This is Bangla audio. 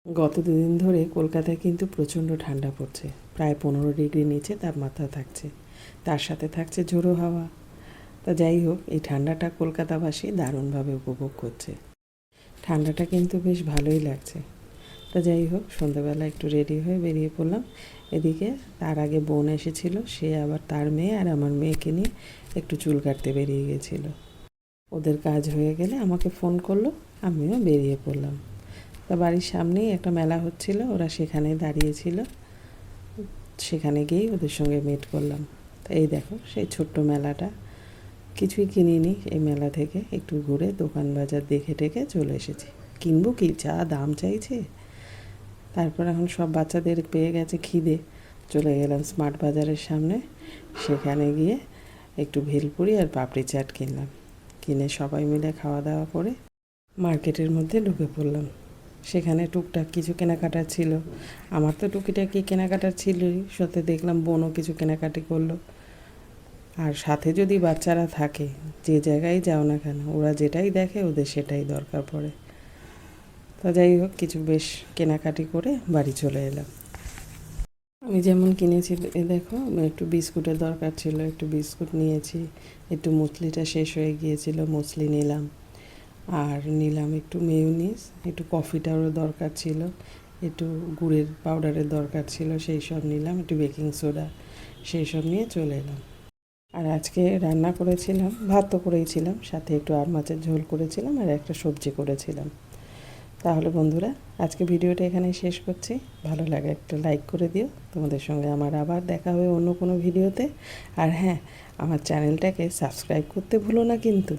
গত দুদিন ধরে কলকাতায় কিন্তু প্রচণ্ড ঠান্ডা পড়ছে, প্রায় 15 ডিগ্রি নিচে তাপমাত্রা থাকছে, তার সাথে থাকছে ঝোড়ো হাওয়া। তা যাই হোক, এই ঠান্ডাটা কলকাতাবাসী দারুণভাবে উপভোগ করছে। ঠান্ডাটা কিন্তু বেশ ভালোই লাগছে। তা যাই হোক, সন্ধ্যাবেলা একটু রেডি হয়ে বেরিয়ে পড়লাম। এদিকে তার আগে বোন এসেছিল, সে আবার তার মেয়ে আর আমার মেয়েকে নিয়ে একটু চুল কাটতে বেরিয়ে গেছিলো। ওদের কাজ হয়ে গেলে আমাকে ফোন করলো, আমিও বেরিয়ে পড়লাম। তা বাড়ির সামনেই একটা মেলা হচ্ছিল, ওরা সেখানে দাঁড়িয়েছিল, সেখানে গিয়েই ওদের সঙ্গে মিট করলাম। তা এই দেখো সেই ছোট্ট মেলাটা, কিছুই কিনিনি এই মেলা থেকে, একটু ঘুরে দোকান বাজার দেখে টেকে চলে এসেছি। কিনবো কি, যা দাম চাইছে। তারপর এখন সব বাচ্চাদের পেয়ে গেছে খিদে, চলে গেলাম স্মার্ট বাজারের সামনে। সেখানে গিয়ে একটু ভেলপুরি আর পাপড়ি চাট কিনলাম, কিনে সবাই মিলে খাওয়া দাওয়া করে মার্কেটের মধ্যে ঢুকে পড়লাম। সেখানে টুকটাক কিছু কেনাকাটার ছিল, আমার তো টুকিটাকি কেনাকাটার ছিলই, সাথে দেখলাম বোনও কিছু কেনাকাটি করলো। আর সাথে যদি বাচ্চারা থাকে, যে জায়গায় যাও না কেন, ওরা যেটাই দেখে ওদের সেটাই দরকার পড়ে। তা যাই হোক, কিছু বেশ কেনাকাটি করে বাড়ি চলে এলাম। আমি যেমন কিনেছি, দেখো একটু বিস্কুটের দরকার ছিল, একটু বিস্কুট নিয়েছি, একটু মুসলিটা শেষ হয়ে গিয়েছিল, মুসলি নিলাম। আর নিলাম একটু মেয়োনিজ, একটু কফিটারও দরকার ছিল, একটু গুড়ের পাউডারের দরকার ছিল, সেই সব নিলাম, একটু বেকিং সোডা, সেই সব নিয়ে চলে এলাম। আর আজকে রান্না করেছিলাম, ভাত তো করেইছিলাম, সাথে একটু আর মাছের ঝোল করেছিলাম আর একটা সবজি করেছিলাম। তাহলে বন্ধুরা, আজকে ভিডিওটা এখানেই শেষ করছি। ভালো লাগে একটা লাইক করে দিও। তোমাদের সঙ্গে আমার আবার দেখা হবে অন্য কোনো ভিডিওতে। আর হ্যাঁ, আমার চ্যানেলটাকে সাবস্ক্রাইব করতে ভুলো না কিন্তু।